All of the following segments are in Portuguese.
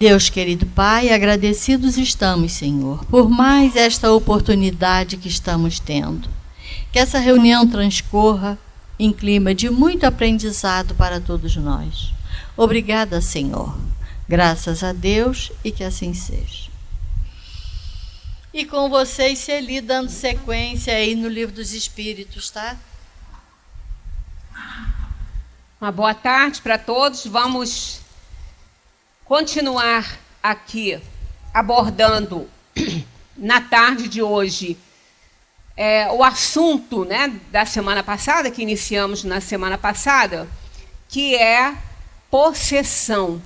Deus, querido Pai, agradecidos estamos, Senhor, por mais esta oportunidade que estamos tendo. Que essa reunião transcorra em clima de muito aprendizado para todos nós. Obrigada, Senhor. Graças a Deus e que assim seja. E com vocês, Celi, dando sequência aí no Livro dos Espíritos, tá? Uma boa tarde para todos. Vamos continuar aqui abordando na tarde de hoje o assunto, né, da semana passada, que iniciamos na semana passada, que é possessão.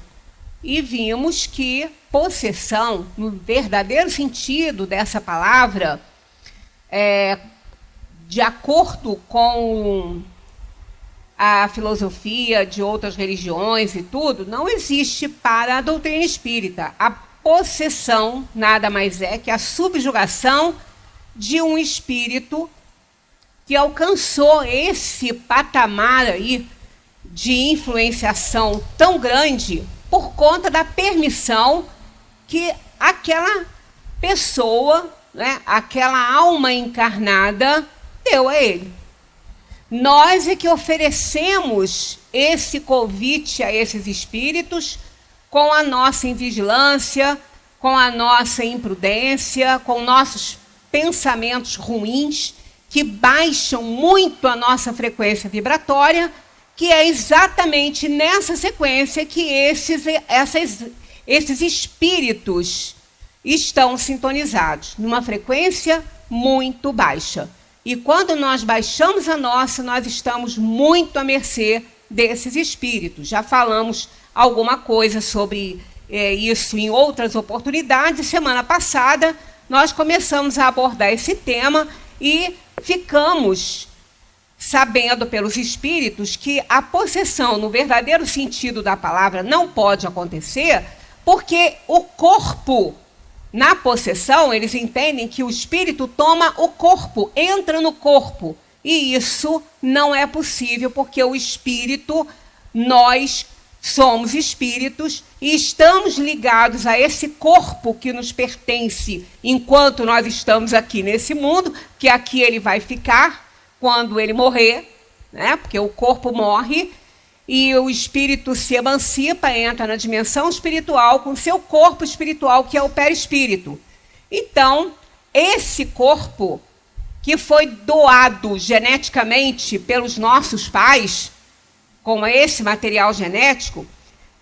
E vimos que possessão, no verdadeiro sentido dessa palavra, de acordo com a filosofia de outras religiões e tudo, não existe para a doutrina espírita. A possessão nada mais é que a subjugação de um espírito que alcançou esse patamar aí de influenciação tão grande por conta da permissão que aquela pessoa, né, aquela alma encarnada deu a ele. Nós é que oferecemos esse convite a esses espíritos com a nossa invigilância, com a nossa imprudência, com nossos pensamentos ruins, que baixam muito a nossa frequência vibratória, que é exatamente nessa sequência que esses espíritos estão sintonizados, numa frequência muito baixa. E quando nós baixamos a nossa, nós estamos muito à mercê desses espíritos. Já falamos alguma coisa sobre isso em outras oportunidades. Semana passada, nós começamos a abordar esse tema e ficamos sabendo pelos espíritos que a possessão, no verdadeiro sentido da palavra, não pode acontecer, porque o corpo, na possessão, eles entendem que o espírito toma o corpo, entra no corpo. E isso não é possível, porque o espírito, nós somos espíritos e estamos ligados a esse corpo que nos pertence enquanto nós estamos aqui nesse mundo, que aqui ele vai ficar quando ele morrer, né? Porque o corpo morre e o espírito se emancipa, entra na dimensão espiritual com seu corpo espiritual, que é o perispírito. Então, esse corpo que foi doado geneticamente pelos nossos pais, com esse material genético,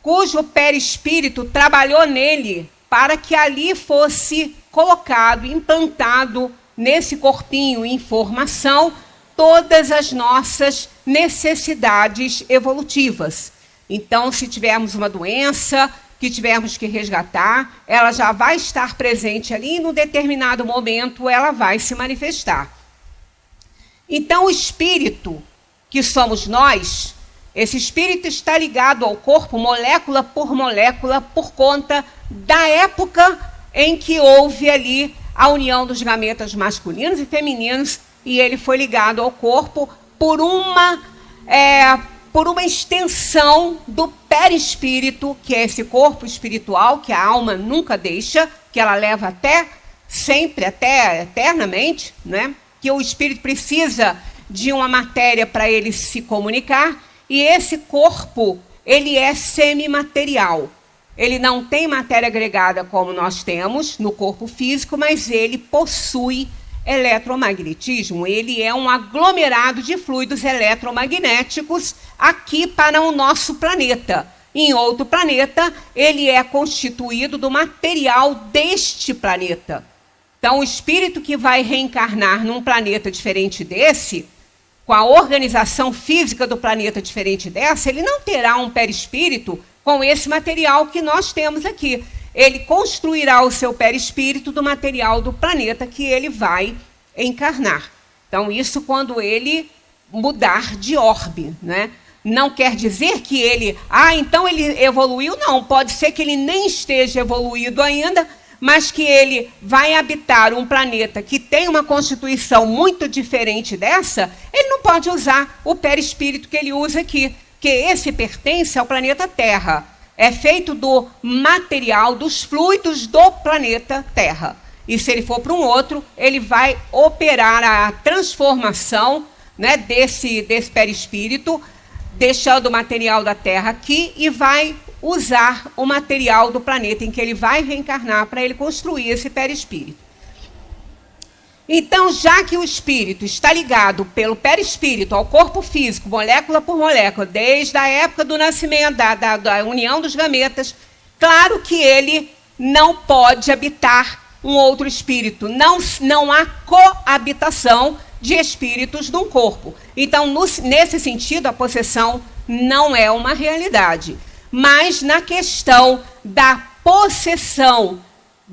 cujo perispírito trabalhou nele para que ali fosse colocado, implantado nesse corpinho informação, todas as nossas necessidades evolutivas. Então, se tivermos uma doença que tivermos que resgatar, ela já vai estar presente ali e, num determinado momento, ela vai se manifestar. Então, o espírito, que somos nós, esse espírito está ligado ao corpo, molécula, por conta da época em que houve ali a união dos gametas masculinos e femininos, e ele foi ligado ao corpo por uma extensão do perispírito, que é esse corpo espiritual, que a alma nunca deixa, que ela leva até sempre, até eternamente, né? Que o espírito precisa de uma matéria para ele se comunicar, e esse corpo, ele é semimaterial. Ele não tem matéria agregada como nós temos no corpo físico, mas ele possui eletromagnetismo. Ele é um aglomerado de fluidos eletromagnéticos aqui para o nosso planeta. Em outro planeta, ele é constituído do material deste planeta. Então, o espírito que vai reencarnar num planeta diferente desse, com a organização física do planeta diferente dessa, ele não terá um perispírito com esse material que nós temos aqui. Ele construirá o seu perispírito do material do planeta que ele vai encarnar. Então, isso quando ele mudar de orbe, né? Não quer dizer que ele... então ele evoluiu. Não, pode ser que ele nem esteja evoluído ainda, mas que ele vai habitar um planeta que tem uma constituição muito diferente dessa, ele não pode usar o perispírito que ele usa aqui, porque esse pertence ao planeta Terra. é feito do material, dos fluidos do planeta Terra. E se ele for para um outro, ele vai operar a transformação, né, desse perispírito, deixando o material da Terra aqui e vai usar o material do planeta em que ele vai reencarnar para ele construir esse perispírito. Então, já que o espírito está ligado pelo perispírito ao corpo físico, molécula por molécula, desde a época do nascimento, da união dos gametas, claro que ele não pode habitar um outro espírito. Não há coabitação de espíritos num corpo. Então, nesse sentido, a possessão não é uma realidade. Mas na questão da possessão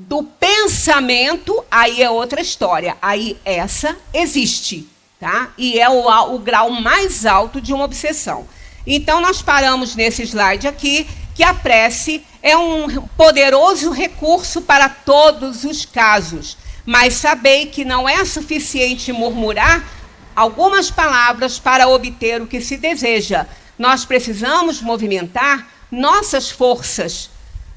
do pensamento, aí é outra história. Aí essa existe, tá? E é o grau mais alto de uma obsessão. Então, nós paramos nesse slide aqui, que a prece é um poderoso recurso para todos os casos. Mas sabei que não é suficiente murmurar algumas palavras para obter o que se deseja. Nós precisamos movimentar nossas forças,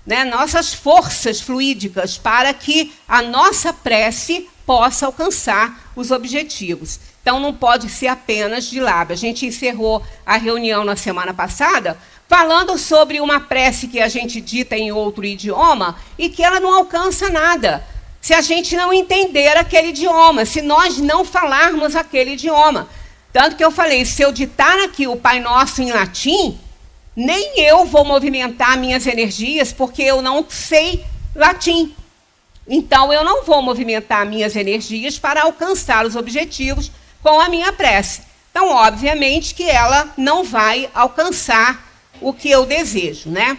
né, nossas forças fluídicas, para que a nossa prece possa alcançar os objetivos. Então, não pode ser apenas de lábio. A gente encerrou a reunião na semana passada falando sobre uma prece que a gente dita em outro idioma e que ela não alcança nada se a gente não entender aquele idioma, se nós não falarmos aquele idioma. Tanto que eu falei, se eu ditar aqui o Pai Nosso em latim, nem eu vou movimentar minhas energias, porque eu não sei latim. Então, eu não vou movimentar minhas energias para alcançar os objetivos com a minha prece. Então, obviamente que ela não vai alcançar o que eu desejo, né?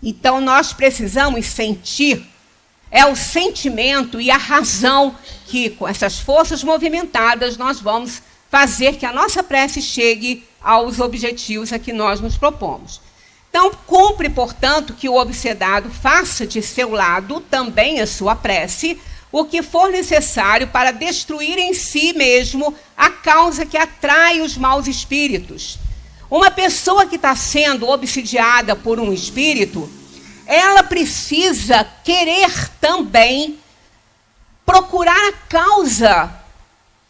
Então, nós precisamos sentir, é o sentimento e a razão que, com essas forças movimentadas, nós vamos fazer que a nossa prece chegue aos objetivos a que nós nos propomos. Então, cumpre, portanto, que o obsedado faça de seu lado também a sua prece, o que for necessário para destruir em si mesmo a causa que atrai os maus espíritos. Uma pessoa que está sendo obsidiada por um espírito, ela precisa querer também procurar a causa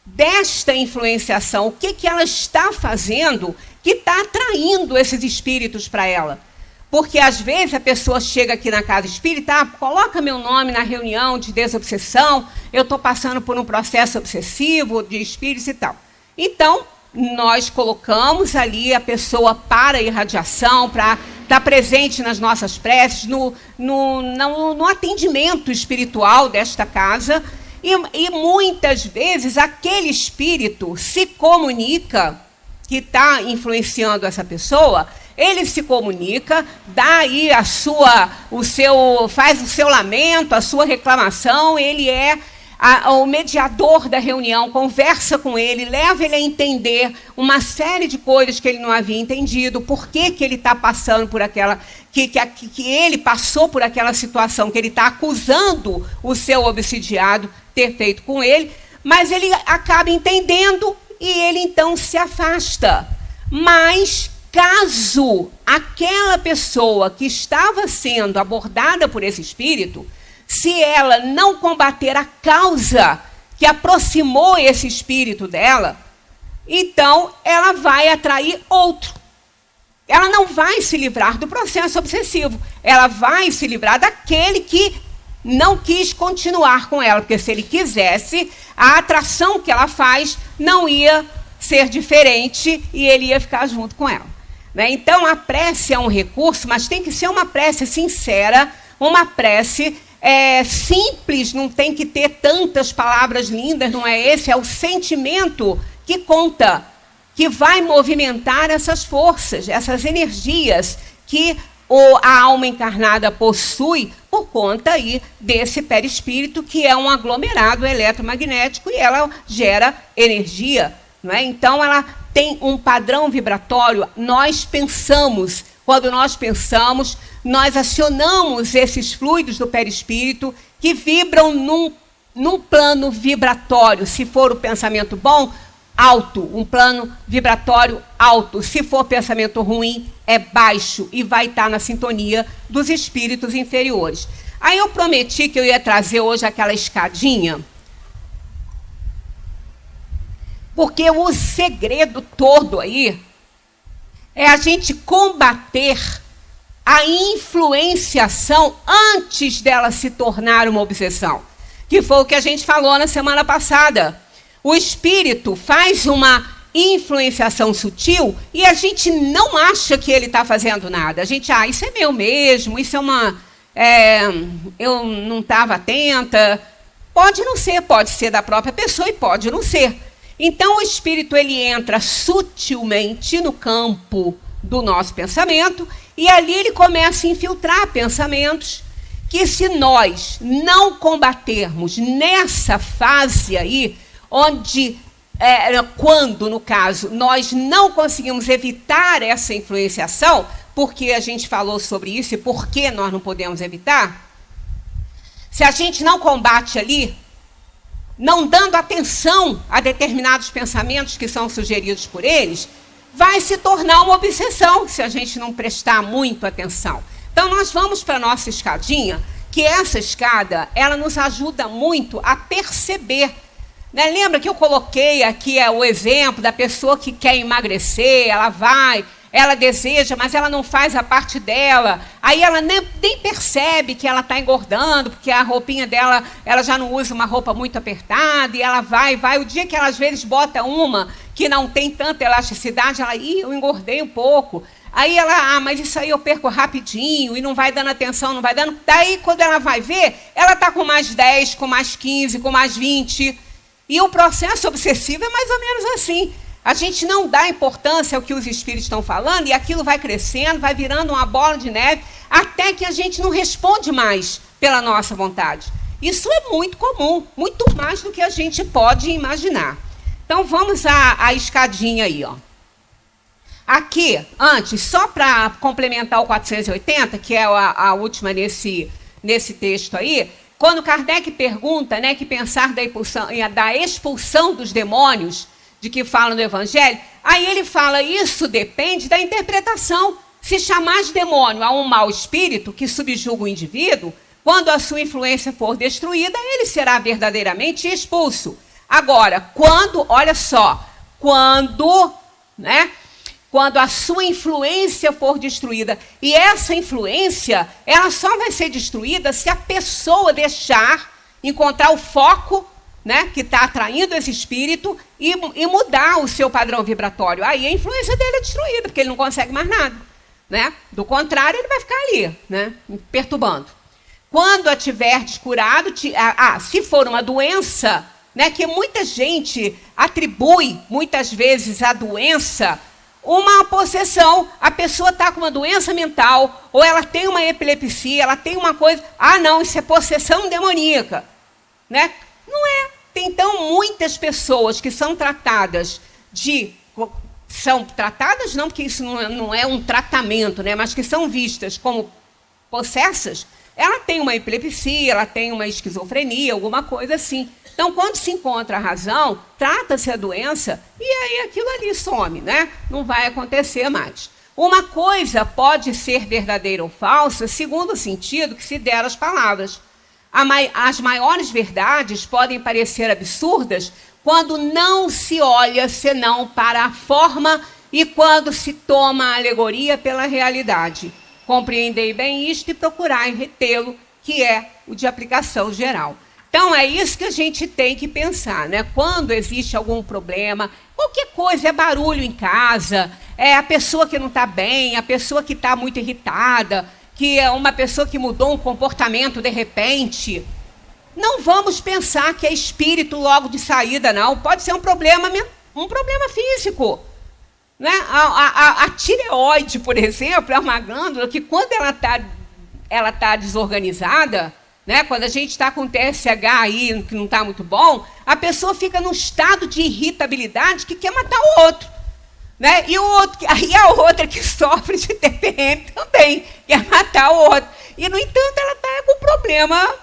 desta influenciação, o que ela está fazendo que está atraindo esses espíritos para ela. Porque, às vezes, a pessoa chega aqui na casa espírita, coloca meu nome na reunião de desobsessão, eu estou passando por um processo obsessivo de espíritos e tal. Então, nós colocamos ali a pessoa para a irradiação, para estar presente nas nossas preces, no atendimento espiritual desta casa. E muitas vezes aquele espírito se comunica, que está influenciando essa pessoa, ele se comunica, dá aí faz o seu lamento, a sua reclamação, ele é o mediador da reunião, conversa com ele, leva ele a entender uma série de coisas que ele não havia entendido, por que ele está passando por aquela, que ele passou por aquela situação, que ele está acusando o seu obsidiado ter feito com ele, mas ele acaba entendendo e ele então se afasta. Mas caso aquela pessoa que estava sendo abordada por esse espírito, se ela não combater a causa que aproximou esse espírito dela, então ela vai atrair outro. Ela não vai se livrar do processo obsessivo, ela vai se livrar daquele que não quis continuar com ela, porque se ele quisesse, a atração que ela faz não ia ser diferente e ele ia ficar junto com ela, né? Então, a prece é um recurso, mas tem que ser uma prece sincera, uma prece simples, não tem que ter tantas palavras lindas, não é esse, é o sentimento que conta, que vai movimentar essas forças, essas energias que a alma encarnada possui por conta aí desse perispírito, que é um aglomerado eletromagnético e ela gera energia, não é? Então, ela tem um padrão vibratório. Nós pensamos, quando nós pensamos, nós acionamos esses fluidos do perispírito que vibram num plano vibratório. Se for o pensamento bom, alto, um plano vibratório alto. Se for pensamento ruim, é baixo e vai estar na sintonia dos espíritos inferiores. Aí eu prometi que eu ia trazer hoje aquela escadinha, porque o segredo todo aí é a gente combater a influenciação antes dela se tornar uma obsessão, que foi o que a gente falou na semana passada. O espírito faz uma influenciação sutil e a gente não acha que ele está fazendo nada. A gente, isso é meu mesmo, isso é uma... eu não estava atenta. Pode não ser, pode ser da própria pessoa e pode não ser. Então, o espírito ele entra sutilmente no campo do nosso pensamento e ali ele começa a infiltrar pensamentos que, se nós não combatermos nessa fase aí, onde, quando, no caso, nós não conseguimos evitar essa influenciação, porque a gente falou sobre isso e por que nós não podemos evitar, se a gente não combate ali, não dando atenção a determinados pensamentos que são sugeridos por eles, vai se tornar uma obsessão se a gente não prestar muito atenção. Então, nós vamos para a nossa escadinha, que essa escada, ela nos ajuda muito a perceber. Né? Lembra que eu coloquei aqui o exemplo da pessoa que quer emagrecer, ela deseja, mas ela não faz a parte dela. Aí ela nem percebe que ela está engordando, porque a roupinha dela, ela já não usa uma roupa muito apertada, e ela vai. O dia que ela, às vezes, bota uma que não tem tanta elasticidade, ela, eu engordei um pouco. Aí ela, mas isso aí eu perco rapidinho, e não vai dando atenção, não vai dando. Daí, quando ela vai ver, ela está com mais 10, com mais 15, com mais 20. E o processo obsessivo é mais ou menos assim. A gente não dá importância ao que os espíritos estão falando e aquilo vai crescendo, vai virando uma bola de neve, até que a gente não responde mais pela nossa vontade. Isso é muito comum, muito mais do que a gente pode imaginar. Então, vamos à escadinha aí, ó. Aqui, antes, só para complementar o 480, que é a última nesse texto aí, quando Kardec pergunta, né, que pensar da expulsão dos demônios, de que fala no Evangelho, aí ele fala, isso depende da interpretação. Se chamar de demônio a um mau espírito que subjuga o indivíduo, quando a sua influência for destruída, ele será verdadeiramente expulso. Agora, olha só, quando a sua influência for destruída, e essa influência, ela só vai ser destruída se a pessoa encontrar o foco, né, que está atraindo esse espírito e mudar o seu padrão vibratório. Aí a influência dele é destruída, porque ele não consegue mais nada. Né? Do contrário, ele vai ficar ali, né, perturbando. Quando a tiver descurado, se for uma doença, né, que muita gente atribui, muitas vezes, a doença, uma possessão. A pessoa está com uma doença mental, ou ela tem uma epilepsia, ela tem uma coisa... não, isso é possessão demoníaca. Né? Não é. Tem, então, muitas pessoas que são tratadas não, porque isso não é um tratamento, né? Mas que são vistas como possessas, ela tem uma epilepsia, ela tem uma esquizofrenia, alguma coisa assim. Então, quando se encontra a razão, trata-se a doença e aí aquilo ali some, né? Não vai acontecer mais. Uma coisa pode ser verdadeira ou falsa segundo o sentido que se der às palavras. As maiores verdades podem parecer absurdas quando não se olha senão para a forma e quando se toma a alegoria pela realidade. Compreendei bem isto e procurai retê-lo, que é o de aplicação geral. Então, é isso que a gente tem que pensar, né? Quando existe algum problema, qualquer coisa, é barulho em casa, é a pessoa que não está bem, a pessoa que está muito irritada, que é uma pessoa que mudou um comportamento de repente, não vamos pensar que é espírito logo de saída, não. Pode ser um problema físico. Né? A tireoide, por exemplo, é uma glândula que, quando ela tá desorganizada, né? Quando a gente está com TSH aí, que não está muito bom, a pessoa fica num estado de irritabilidade que quer matar o outro. Né? E a outra que sofre de TPM também quer matar o outro. E, no entanto, ela está com problema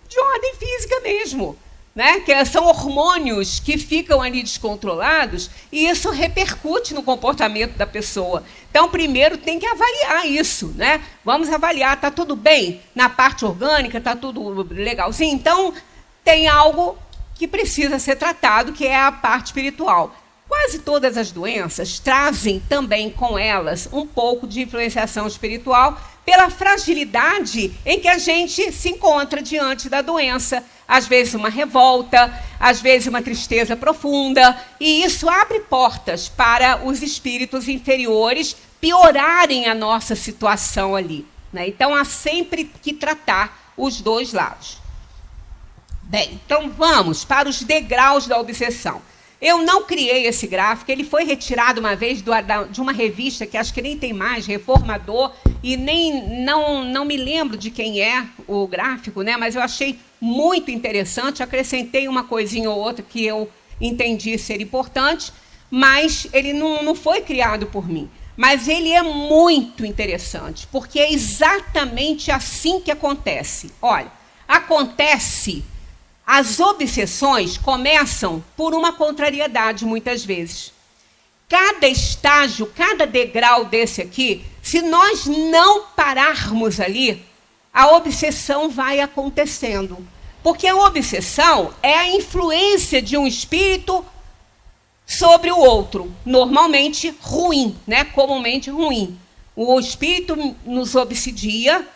de ordem física mesmo. né? Que são hormônios que ficam ali descontrolados e isso repercute no comportamento da pessoa. Então, primeiro tem que avaliar isso, né? Vamos avaliar, está tudo bem na parte orgânica, está tudo legalzinho? Então, tem algo que precisa ser tratado, que é a parte espiritual. Quase todas as doenças trazem também com elas um pouco de influenciação espiritual pela fragilidade em que a gente se encontra diante da doença. Às vezes uma revolta, às vezes uma tristeza profunda, e isso abre portas para os espíritos inferiores piorarem a nossa situação ali, né? Então, há sempre que tratar os dois lados. Bem, então vamos para os degraus da obsessão. Eu não criei esse gráfico, ele foi retirado uma vez de uma revista que acho que nem tem mais, Reformador, e não me lembro de quem é o gráfico, né? Mas eu achei muito interessante, acrescentei uma coisinha ou outra que eu entendi ser importante, mas ele não foi criado por mim. Mas ele é muito interessante, porque é exatamente assim que acontece. Olha, acontece... As obsessões começam por uma contrariedade, muitas vezes. Cada estágio, cada degrau desse aqui, se nós não pararmos ali, a obsessão vai acontecendo. Porque a obsessão é a influência de um espírito sobre o outro, normalmente ruim, né? Comumente ruim. O espírito nos obsidia,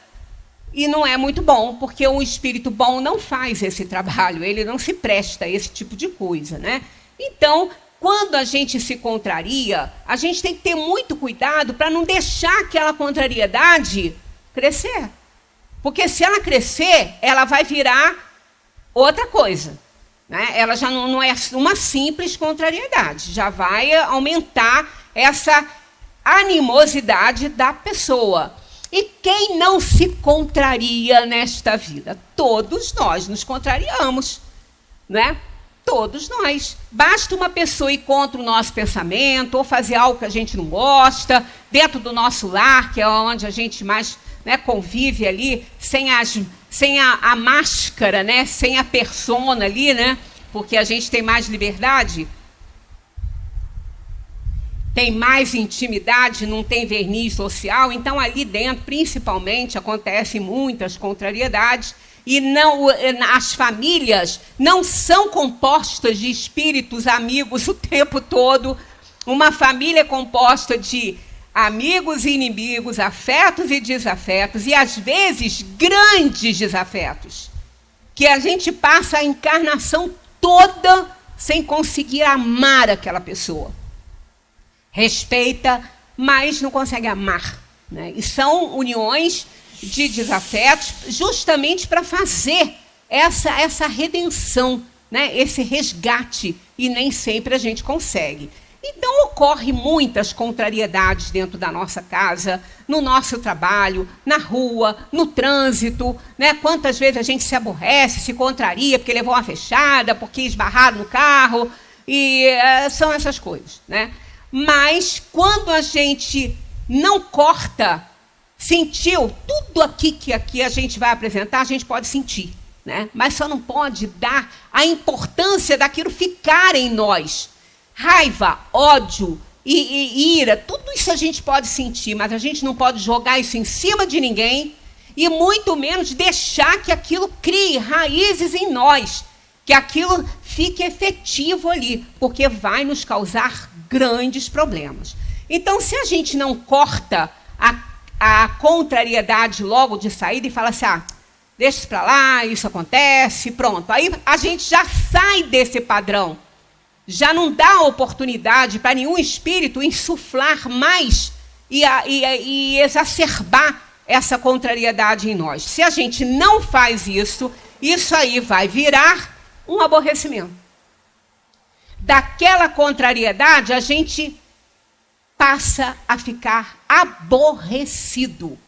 e não é muito bom, porque um espírito bom não faz esse trabalho, ele não se presta a esse tipo de coisa, né? Então, quando a gente se contraria, a gente tem que ter muito cuidado para não deixar aquela contrariedade crescer. Porque se ela crescer, ela vai virar outra coisa, né? Ela já não é uma simples contrariedade, já vai aumentar essa animosidade da pessoa. E quem não se contraria nesta vida? Todos nós nos contrariamos, né? Todos nós. Basta uma pessoa ir contra o nosso pensamento, ou fazer algo que a gente não gosta, dentro do nosso lar, que é onde a gente mais, né, convive ali, sem a máscara, né? Sem a persona ali, né? Porque a gente tem mais liberdade, tem mais intimidade, não tem verniz social, então ali dentro, principalmente, acontecem muitas contrariedades, e as famílias não são compostas de espíritos amigos o tempo todo. Uma família é composta de amigos e inimigos, afetos e desafetos, e às vezes grandes desafetos, que a gente passa a encarnação toda sem conseguir amar aquela pessoa. Respeita, mas não consegue amar, né? E são uniões de desafetos justamente para fazer essa redenção, né? Esse resgate, e nem sempre a gente consegue. Então, ocorre muitas contrariedades dentro da nossa casa, no nosso trabalho, na rua, no trânsito, né? Quantas vezes a gente se aborrece, se contraria porque levou uma fechada, porque esbarraram no carro, e são essas coisas, né? Mas, quando a gente não corta, sentiu tudo aqui que aqui a gente vai apresentar, a gente pode sentir, né? Mas só não pode dar a importância daquilo ficar em nós. Raiva, ódio e ira, tudo isso a gente pode sentir, mas a gente não pode jogar isso em cima de ninguém, e muito menos deixar que aquilo crie raízes em nós, que aquilo fique efetivo ali, porque vai nos causar grandes problemas. Então, se a gente não corta a contrariedade logo de saída e fala assim, deixa isso para lá, isso acontece, pronto. Aí a gente já sai desse padrão, já não dá oportunidade para nenhum espírito insuflar mais e exacerbar essa contrariedade em nós. Se a gente não faz isso, isso aí vai virar um aborrecimento. Daquela contrariedade, a gente passa a ficar aborrecido.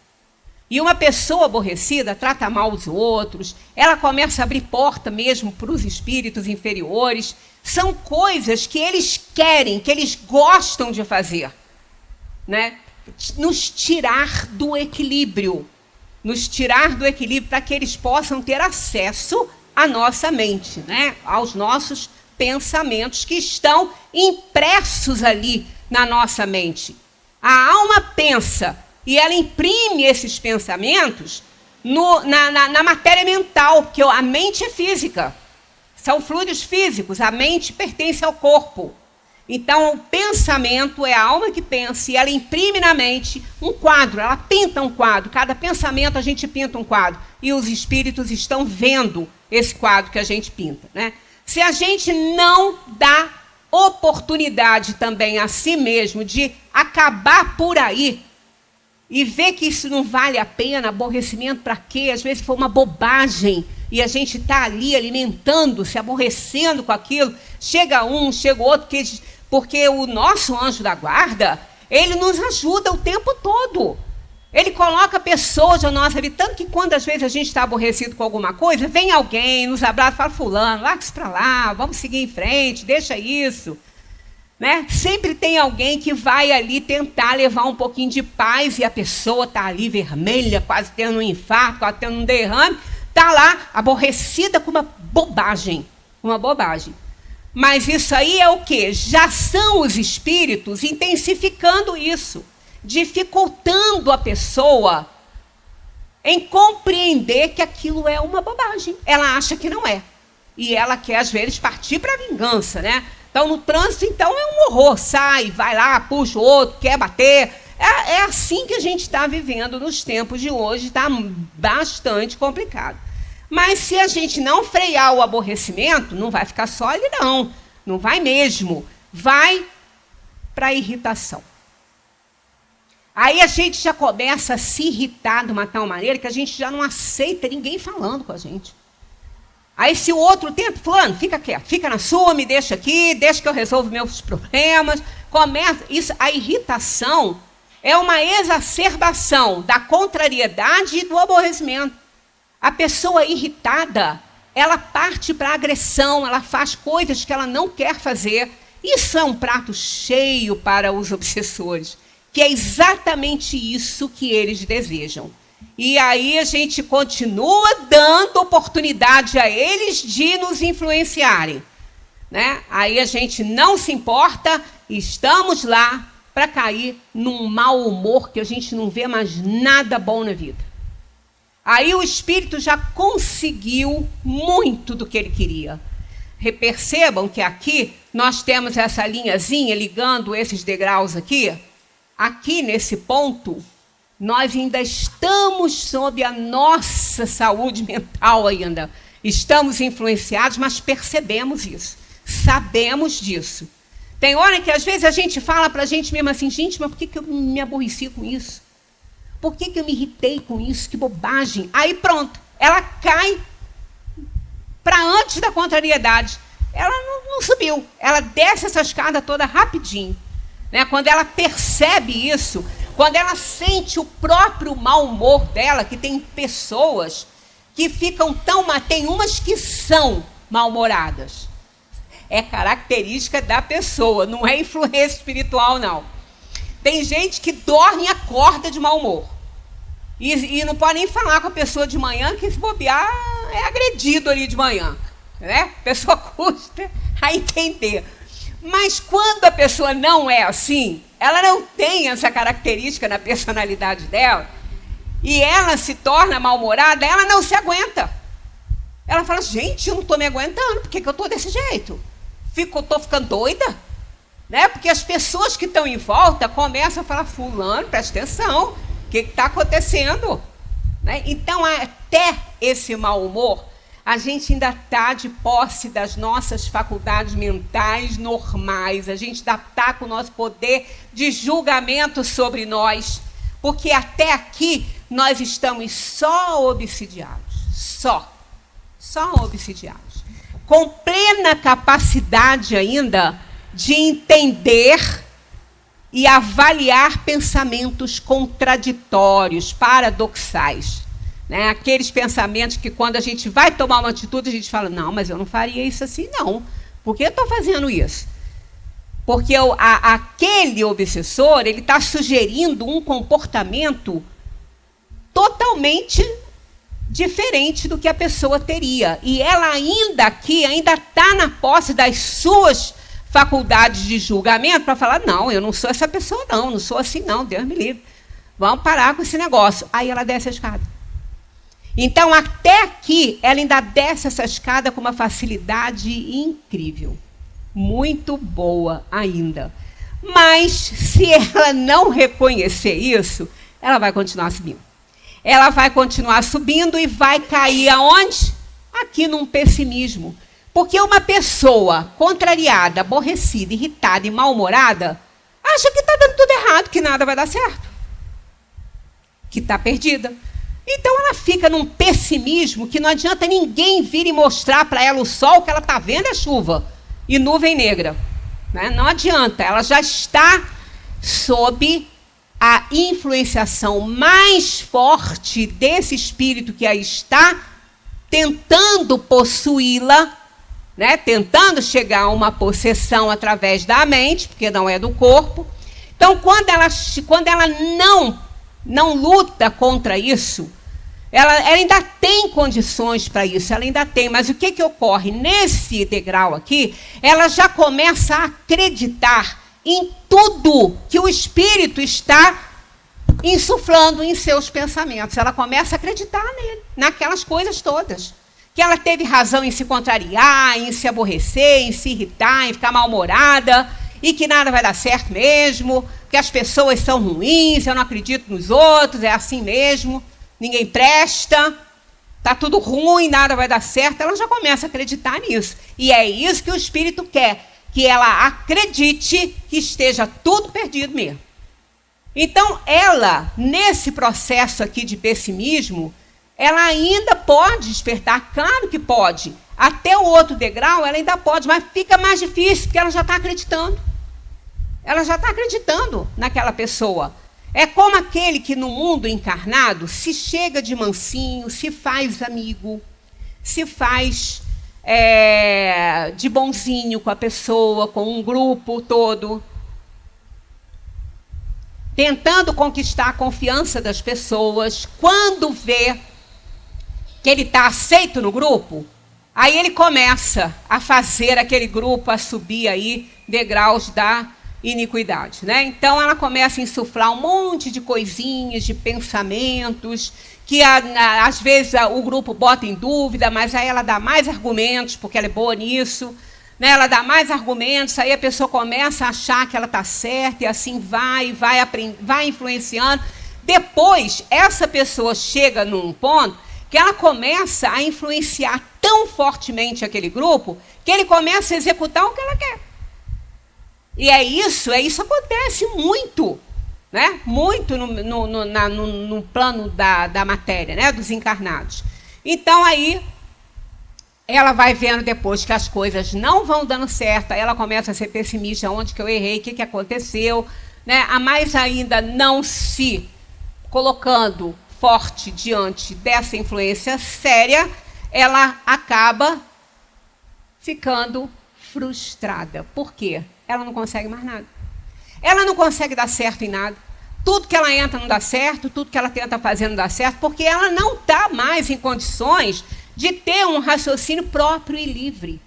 E uma pessoa aborrecida trata mal os outros, ela começa a abrir porta mesmo para os espíritos inferiores. São coisas que eles querem, que eles gostam de fazer, né? Nos tirar do equilíbrio. Nos tirar do equilíbrio para que eles possam ter acesso à nossa mente, né? Aos nossos pensamentos que estão impressos ali na nossa mente. A alma pensa e ela imprime esses pensamentos na matéria mental, porque a mente é física. São fluidos físicos, a mente pertence ao corpo. Então, o pensamento é a alma que pensa e ela imprime na mente um quadro, ela pinta um quadro. Cada pensamento a gente pinta um quadro. E os espíritos estão vendo esse quadro que a gente pinta, né? Se a gente não dá oportunidade também a si mesmo de acabar por aí e ver que isso não vale a pena, aborrecimento para quê? Às vezes foi uma bobagem e a gente está ali alimentando, se aborrecendo com aquilo. Chega um, chega o outro, porque o nosso anjo da guarda, ele nos ajuda o tempo todo. Ele coloca pessoas na nossa vida, tanto que quando às vezes a gente está aborrecido com alguma coisa, vem alguém, nos abraça e fala, fulano, larga isso para lá, vamos seguir em frente, deixa isso. Né? Sempre tem alguém que vai ali tentar levar um pouquinho de paz e a pessoa está ali vermelha, quase tendo um infarto, quase tendo um derrame, está lá aborrecida com uma bobagem. Mas isso aí é o quê? Já são os espíritos intensificando isso, dificultando a pessoa em compreender que aquilo é uma bobagem. Ela acha que não é. E ela quer, às vezes, partir para a vingança, né? Então, no trânsito, então, é um horror. Sai, vai lá, puxa o outro, quer bater. É assim que a gente está vivendo nos tempos de hoje. Está bastante complicado. Mas se a gente não frear o aborrecimento, não vai ficar só ali, não. Não vai mesmo. Vai para a irritação. Aí a gente já começa a se irritar de uma tal maneira que a gente já não aceita ninguém falando com a gente. Aí se o outro tenta, fulano, fica quieto, fica na sua, me deixa aqui, deixa que eu resolvo meus problemas. Começa isso, a irritação é uma exacerbação da contrariedade e do aborrecimento. A pessoa irritada, ela parte para a agressão, ela faz coisas que ela não quer fazer. Isso é um prato cheio para os obsessores, que é exatamente isso que eles desejam. E aí a gente continua dando oportunidade a eles de nos influenciarem, né? Aí a gente não se importa, estamos lá para cair num mau humor que a gente não vê mais nada bom na vida. Aí o espírito já conseguiu muito do que ele queria. Percebam que aqui nós temos essa linhazinha ligando esses degraus aqui. Aqui nesse ponto, nós ainda estamos sob a nossa saúde mental ainda. Estamos influenciados, mas percebemos isso. Sabemos disso. Tem hora que às vezes a gente fala para a gente mesmo assim, gente, mas por que eu me aborreci com isso? Por que eu me irritei com isso? Que bobagem. Aí pronto, ela cai para antes da contrariedade. Ela não subiu. Ela desce essa escada toda rapidinho. Né? Quando ela percebe isso, quando ela sente o próprio mau humor dela, que tem pessoas que ficam tão... Tem umas que são mal-humoradas. É característica da pessoa, não é influência espiritual, não. Tem gente que dorme e acorda de mau humor. E não pode nem falar com a pessoa de manhã, que se bobear é agredido ali de manhã. Né? A pessoa custa a entender. Mas quando a pessoa não é assim, ela não tem essa característica na personalidade dela, e ela se torna mal-humorada, ela não se aguenta. Ela fala, gente, eu não estou me aguentando, por que eu estou desse jeito? Estou ficando doida? Né? Porque as pessoas que estão em volta começam a falar, fulano, presta atenção, o que está acontecendo? Né? Então, até esse mau humor, a gente ainda está de posse das nossas faculdades mentais normais. A gente ainda está com o nosso poder de julgamento sobre nós. Porque até aqui nós estamos só obsidiados. Só obsidiados. Com plena capacidade ainda de entender e avaliar pensamentos contraditórios, paradoxais. Né? Aqueles pensamentos que quando a gente vai tomar uma atitude, a gente fala, não, mas eu não faria isso assim, não. Por que eu estou fazendo isso? Porque aquele obsessor, ele está sugerindo um comportamento totalmente diferente do que a pessoa teria. E ela ainda está na posse das suas faculdades de julgamento para falar, não, eu não sou essa pessoa não sou assim não, Deus me livre. Vamos parar com esse negócio. Aí ela desce a escada. Então, até aqui, ela ainda desce essa escada com uma facilidade incrível. Muito boa ainda. Mas, se ela não reconhecer isso, ela vai continuar subindo. Ela vai continuar subindo e vai cair aonde? Aqui num pessimismo. Porque uma pessoa contrariada, aborrecida, irritada e mal-humorada, acha que está dando tudo errado, que nada vai dar certo. Que está perdida. Então ela fica num pessimismo que não adianta ninguém vir e mostrar para ela o sol, que ela está vendo é chuva e nuvem negra. Né? Não adianta, ela já está sob a influenciação mais forte desse espírito que aí está tentando possuí-la, né? Tentando chegar a uma possessão através da mente, porque não é do corpo. Então, quando ela não luta contra isso, ela ainda tem condições para isso, ela ainda tem. Mas o que ocorre? Nesse degrau aqui, ela já começa a acreditar em tudo que o espírito está insuflando em seus pensamentos. Ela começa a acreditar nele, naquelas coisas todas. Que ela teve razão em se contrariar, em se aborrecer, em se irritar, em ficar mal-humorada, e que nada vai dar certo mesmo, que as pessoas são ruins, eu não acredito nos outros, é assim mesmo, ninguém presta, está tudo ruim, nada vai dar certo. Ela já começa a acreditar nisso. E é isso que o espírito quer, que ela acredite que esteja tudo perdido mesmo. Então, ela, nesse processo aqui de pessimismo, ela ainda pode despertar, claro que pode. Até o outro degrau, ela ainda pode, mas fica mais difícil, porque ela já está acreditando. Ela já está acreditando naquela pessoa. É como aquele que no mundo encarnado se chega de mansinho, se faz amigo, se faz de bonzinho com a pessoa, com um grupo todo, tentando conquistar a confiança das pessoas. Quando vê que ele está aceito no grupo, aí ele começa a fazer aquele grupo a subir aí degraus da iniquidade, né? Então ela começa a insuflar um monte de coisinhas, de pensamentos, que às vezes o grupo bota em dúvida, mas aí ela dá mais argumentos, porque ela é boa nisso, né? Ela dá mais argumentos, aí a pessoa começa a achar que ela está certa, e assim vai influenciando. Depois, essa pessoa chega num ponto que ela começa a influenciar tão fortemente aquele grupo, que ele começa a executar o que ela quer. E isso acontece muito, né? Muito no plano da matéria, né? Dos encarnados. Então, aí, ela vai vendo depois que as coisas não vão dando certo, aí ela começa a ser pessimista, onde que eu errei, o que aconteceu, né? A mais ainda não se colocando forte diante dessa influência séria, ela acaba ficando frustrada. Por quê? Ela não consegue mais nada. Ela não consegue dar certo em nada. Tudo que ela entra não dá certo, tudo que ela tenta fazer não dá certo, porque ela não está mais em condições de ter um raciocínio próprio e livre.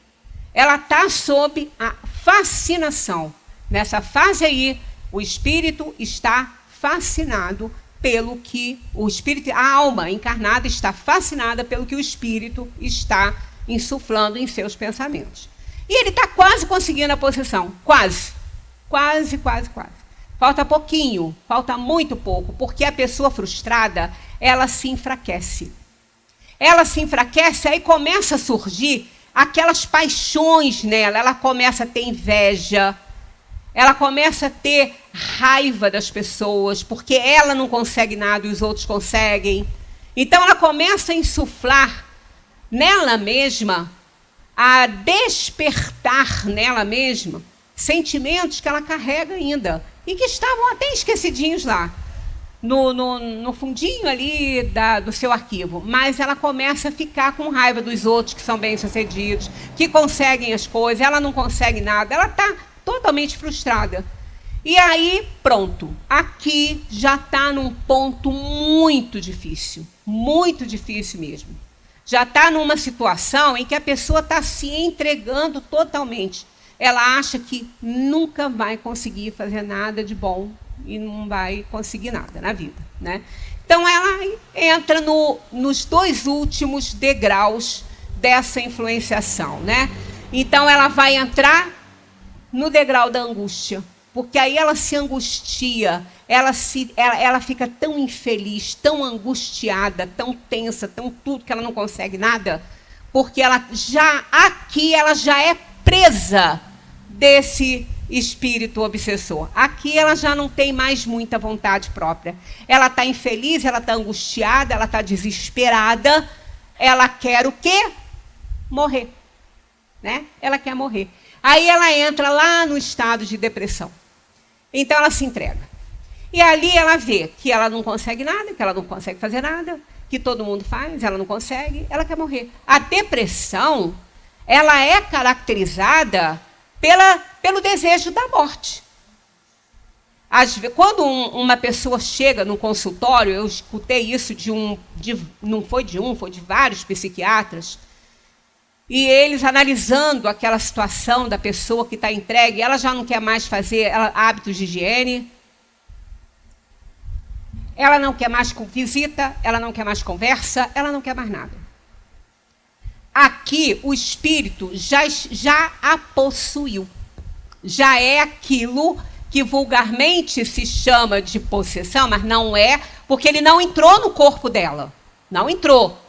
Ela está sob a fascinação. Nessa fase aí, o espírito está fascinado pelo que o espírito, a alma encarnada está fascinada pelo que o espírito está insuflando em seus pensamentos. E ele está quase conseguindo a possessão. Quase. Falta pouquinho, falta muito pouco, porque a pessoa frustrada, ela se enfraquece. Ela se enfraquece, aí começa a surgir aquelas paixões nela. Ela começa a ter inveja, ela começa a ter raiva das pessoas, porque ela não consegue nada e os outros conseguem. Então ela começa a insuflar nela mesma, a despertar nela mesma sentimentos que ela carrega ainda e que estavam até esquecidinhos lá, no fundinho ali do seu arquivo. Mas ela começa a ficar com raiva dos outros que são bem-sucedidos, que conseguem as coisas, ela não consegue nada, ela está totalmente frustrada. E aí, pronto. Aqui já está num ponto muito difícil mesmo. Já está numa situação em que a pessoa está se entregando totalmente. Ela acha que nunca vai conseguir fazer nada de bom e não vai conseguir nada na vida, né? Então, ela entra nos 2 últimos degraus dessa influenciação, né? Então, ela vai entrar no degrau da angústia, porque aí ela se angustia, ela fica tão infeliz, tão angustiada, tão tensa, tão tudo, que ela não consegue nada, porque ela já é presa desse espírito obsessor. Aqui ela já não tem mais muita vontade própria. Ela está infeliz, ela está angustiada, ela está desesperada. Ela quer o quê? Morrer. Né? Ela quer morrer. Aí ela entra lá no estado de depressão. Então ela se entrega. E ali ela vê que ela não consegue nada, que ela não consegue fazer nada, que todo mundo faz, ela não consegue, ela quer morrer. A depressão, ela é caracterizada pelo desejo da morte. Quando uma pessoa chega no consultório, eu escutei isso não foi de vários psiquiatras, e eles analisando aquela situação da pessoa que está entregue, ela já não quer mais fazer hábitos de higiene, ela não quer mais visita, ela não quer mais conversa, ela não quer mais nada. Aqui o espírito já a possuiu. Já é aquilo que vulgarmente se chama de possessão, mas não é, porque ele não entrou no corpo dela. Não entrou.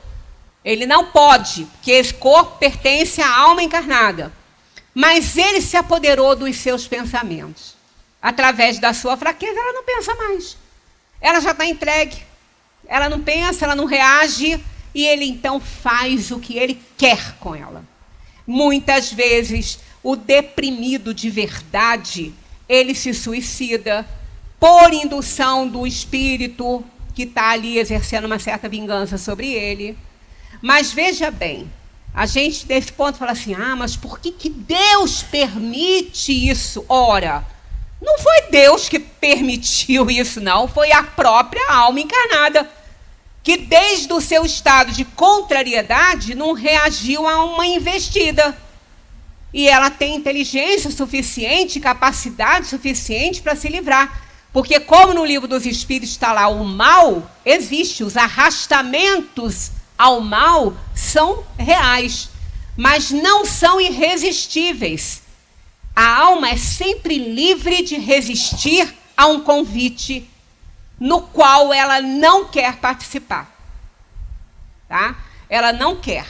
Ele não pode, porque esse corpo pertence à alma encarnada. Mas ele se apoderou dos seus pensamentos. Através da sua fraqueza, ela não pensa mais. Ela já está entregue. Ela não pensa, ela não reage. E ele, então, faz o que ele quer com ela. Muitas vezes, o deprimido de verdade, ele se suicida por indução do espírito que está ali exercendo uma certa vingança sobre ele. Mas veja bem, a gente, nesse ponto, fala assim, mas por que Deus permite isso? Ora, não foi Deus que permitiu isso, não. Foi a própria alma encarnada, que desde o seu estado de contrariedade não reagiu a uma investida. E ela tem inteligência suficiente, capacidade suficiente para se livrar. Porque como no livro dos Espíritos está lá o mal, existe, os arrastamentos ao mal são reais, mas não são irresistíveis. A alma é sempre livre de resistir a um convite no qual ela não quer participar. Tá? Ela não quer.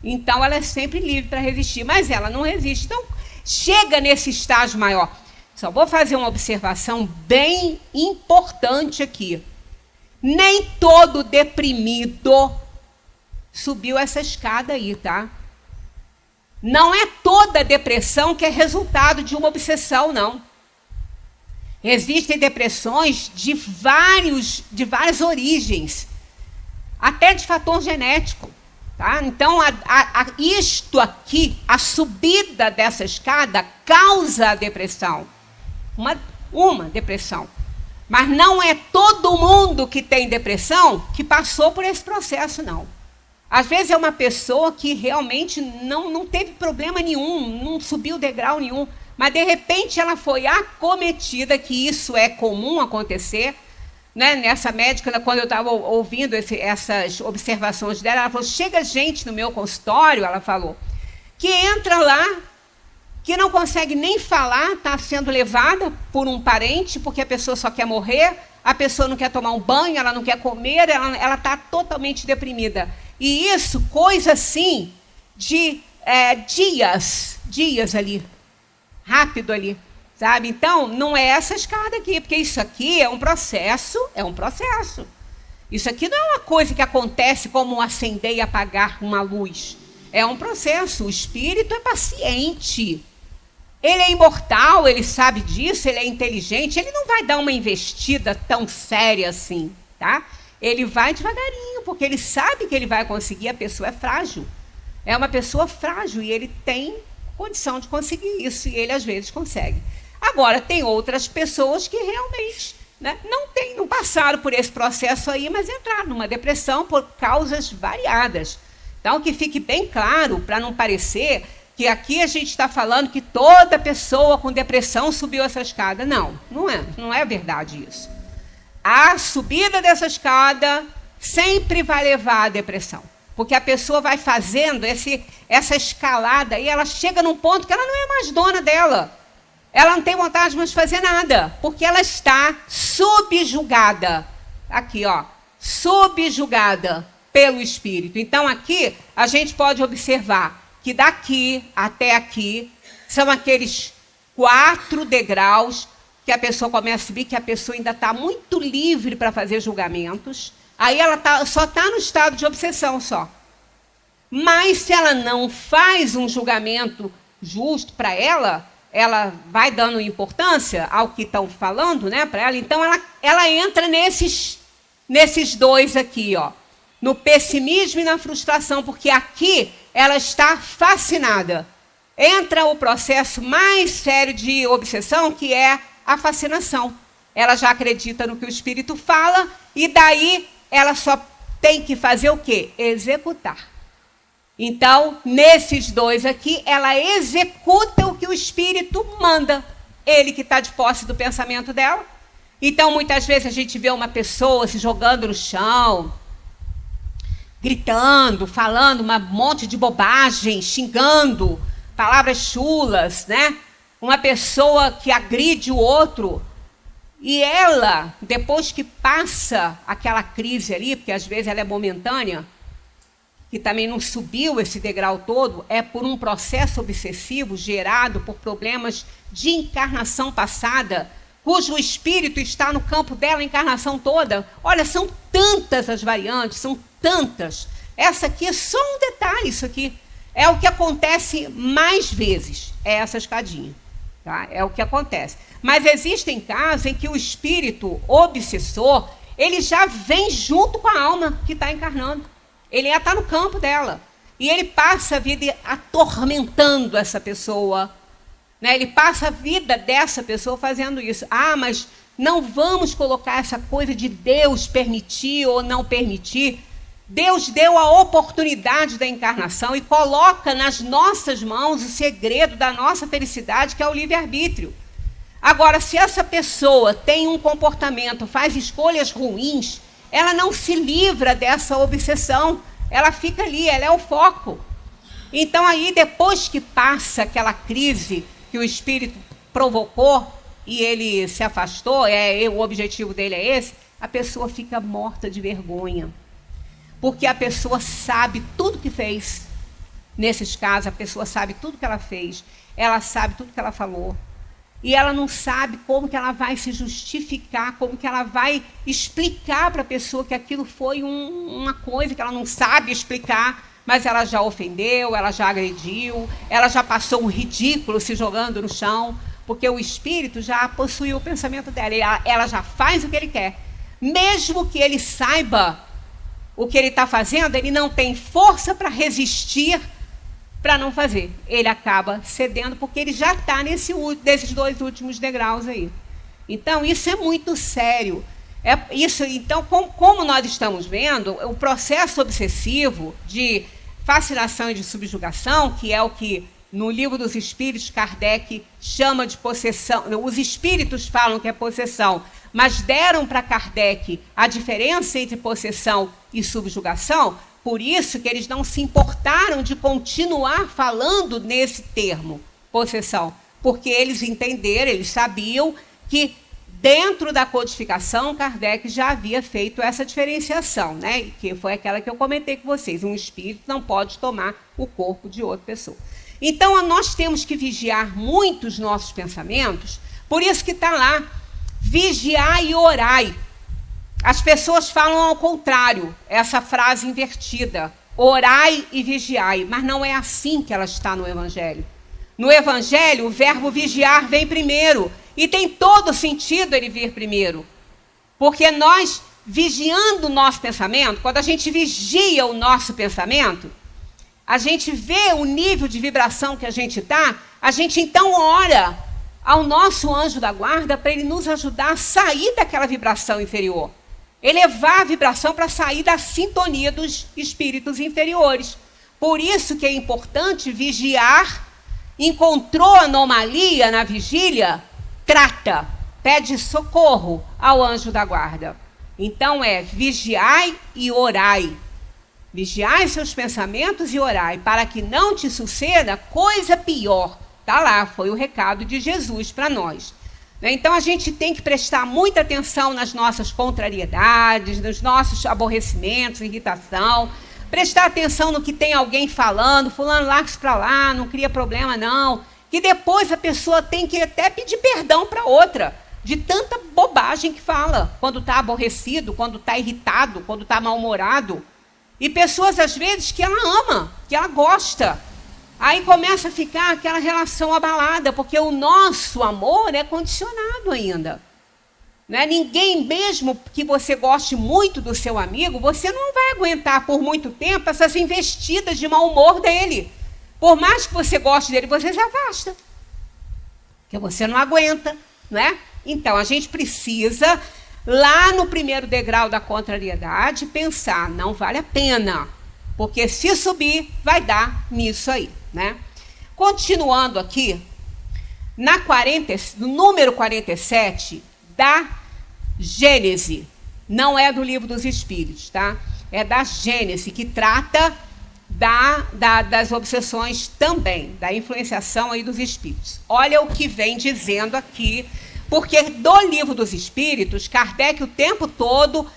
Então, ela é sempre livre para resistir, mas ela não resiste. Então, chega nesse estágio maior. Só vou fazer uma observação bem importante aqui. Nem todo deprimido subiu essa escada aí, tá? Não é toda depressão que é resultado de uma obsessão, não. Existem depressões de várias origens, até de fator genético. Tá? Então, isto aqui, a subida dessa escada, causa a depressão. Uma depressão. Mas não é todo mundo que tem depressão que passou por esse processo, não. Às vezes é uma pessoa que realmente não teve problema nenhum, não subiu degrau nenhum, mas de repente ela foi acometida, que isso é comum acontecer, né? Nessa médica, quando eu estava ouvindo essas observações dela, ela falou, chega gente no meu consultório, ela falou, que entra lá, que não consegue nem falar, está sendo levada por um parente, porque a pessoa só quer morrer, a pessoa não quer tomar um banho, ela não quer comer, ela está totalmente deprimida. E isso, coisa assim, de dias ali, rápido ali, sabe? Então, não é essa escada aqui, porque isso aqui é um processo, Isso aqui não é uma coisa que acontece como acender e apagar uma luz. É um processo, o espírito é paciente. Ele é imortal, ele sabe disso, ele é inteligente, ele não vai dar uma investida tão séria assim, tá? Ele vai devagarinho, porque ele sabe que ele vai conseguir, a pessoa é frágil. É uma pessoa frágil e ele tem condição de conseguir isso, e ele às vezes consegue. Agora, tem outras pessoas que realmente, né, não passaram por esse processo aí, mas entraram numa depressão por causas variadas. Então, que fique bem claro, para não parecer que aqui a gente está falando que toda pessoa com depressão subiu essa escada. Não é verdade isso. A subida dessa escada sempre vai levar à depressão. Porque a pessoa vai fazendo essa escalada e ela chega num ponto que ela não é mais dona dela. Ela não tem vontade mais de fazer nada, porque ela está subjugada. Aqui, ó, subjugada pelo espírito. Então, aqui, a gente pode observar que daqui até aqui são aqueles 4 degraus que a pessoa começa a subir, que a pessoa ainda está muito livre para fazer julgamentos. Aí ela só está no estado de obsessão só. Mas se ela não faz um julgamento justo para ela vai dando importância ao que estão falando, né, para ela. Então ela entra nesses 2 aqui, ó, no pessimismo e na frustração, porque aqui ela está fascinada. Entra o processo mais sério de obsessão, que é a fascinação. Ela já acredita no que o espírito fala e daí ela só tem que fazer o quê? Executar. Então, nesses 2 aqui, ela executa o que o espírito manda. Ele que está de posse do pensamento dela. Então, muitas vezes a gente vê uma pessoa se jogando no chão, gritando, falando um monte de bobagem, xingando, palavras chulas, né? Uma pessoa que agride o outro. E ela, depois que passa aquela crise ali, porque às vezes ela é momentânea, que também não subiu esse degrau todo, é por um processo obsessivo gerado por problemas de encarnação passada, cujo espírito está no campo dela a encarnação toda. Olha, são tantas as variantes, são tantas. Essa aqui é só um detalhe, isso aqui é o que acontece mais vezes, é essa escadinha. Tá? É o que acontece. Mas existem casos em que o espírito obsessor, ele já vem junto com a alma que está encarnando. Ele já está no campo dela. E ele passa a vida atormentando essa pessoa. Né? Ele passa a vida dessa pessoa fazendo isso. Ah, mas não vamos colocar essa coisa de Deus permitir ou não permitir. Deus deu a oportunidade da encarnação e coloca nas nossas mãos o segredo da nossa felicidade, que é o livre-arbítrio. Agora, se essa pessoa tem um comportamento, faz escolhas ruins, ela não se livra dessa obsessão, ela fica ali, ela é o foco. Então, aí, depois que passa aquela crise que o espírito provocou e ele se afastou, o objetivo dele é esse, a pessoa fica morta de vergonha. Porque a pessoa sabe tudo que fez. Nesses casos, a pessoa sabe tudo que ela fez, ela sabe tudo que ela falou. E ela não sabe como que ela vai se justificar, como que ela vai explicar para a pessoa que aquilo foi uma coisa que ela não sabe explicar, mas ela já ofendeu, ela já agrediu, ela já passou um ridículo se jogando no chão, porque o espírito já possuiu o pensamento dela, ela já faz o que ele quer. Mesmo que ele saiba o que ele está fazendo, ele não tem força para resistir, para não fazer. Ele acaba cedendo, porque ele já está nesses 2 últimos degraus aí. Então, isso é muito sério. Então, como nós estamos vendo, o processo obsessivo de fascinação e de subjugação, que é o que no Livro dos Espíritos Kardec chama de possessão, os espíritos falam que é possessão, mas deram para Kardec a diferença entre possessão e subjugação. Por isso que eles não se importaram de continuar falando nesse termo, possessão, porque eles entenderam, eles sabiam que dentro da codificação Kardec já havia feito essa diferenciação, né? Que foi aquela que eu comentei com vocês, um espírito não pode tomar o corpo de outra pessoa. Então, nós temos que vigiar muito os nossos pensamentos, por isso que está lá, vigiai e orai. As pessoas falam ao contrário, essa frase invertida, orai e vigiai, mas não é assim que ela está no Evangelho. No Evangelho, o verbo vigiar vem primeiro, e tem todo sentido ele vir primeiro, porque nós, vigiando o nosso pensamento, quando a gente vigia o nosso pensamento, a gente vê o nível de vibração que a gente está, a gente então ora ao nosso anjo da guarda para ele nos ajudar a sair daquela vibração inferior. Elevar a vibração para sair da sintonia dos espíritos inferiores. Por isso que é importante vigiar. Encontrou anomalia na vigília? Trata, pede socorro ao anjo da guarda. Então vigiai e orai. Vigiai seus pensamentos e orai, para que não te suceda coisa pior. Está lá, foi o recado de Jesus para nós. Então a gente tem que prestar muita atenção nas nossas contrariedades, nos nossos aborrecimentos, irritação. Prestar atenção no que tem alguém falando, fulano larga-se para lá, não cria problema não. Que depois a pessoa tem que até pedir perdão para outra, de tanta bobagem que fala, quando está aborrecido, quando está irritado, quando está mal-humorado. E pessoas, às vezes, que ela ama, que ela gosta. Aí começa a ficar aquela relação abalada, porque o nosso amor é condicionado ainda. Não é? Ninguém, mesmo que você goste muito do seu amigo, você não vai aguentar por muito tempo essas investidas de mau humor dele. Por mais que você goste dele, você se afasta. Porque você não aguenta, não é? Então, a gente precisa, lá no primeiro degrau da contrariedade, pensar, não vale a pena. Porque se subir, vai dar nisso aí, né? Continuando aqui, no número 47 da Gênese, não é do Livro dos Espíritos, tá? É da Gênese, que trata das obsessões também, da influenciação aí dos espíritos. Olha o que vem dizendo aqui, porque do Livro dos Espíritos, Kardec o tempo todo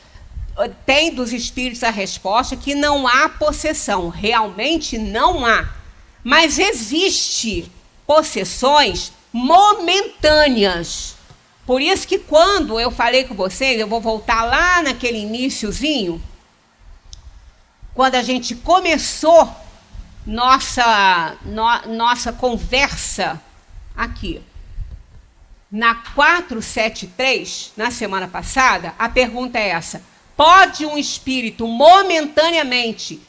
tem dos espíritos a resposta que não há possessão, realmente não há. Mas existe possessões momentâneas. Por isso que quando eu falei com vocês, eu vou voltar lá naquele iniciozinho, quando a gente começou nossa conversa aqui, na 473, na semana passada, a pergunta é essa: pode um espírito momentaneamente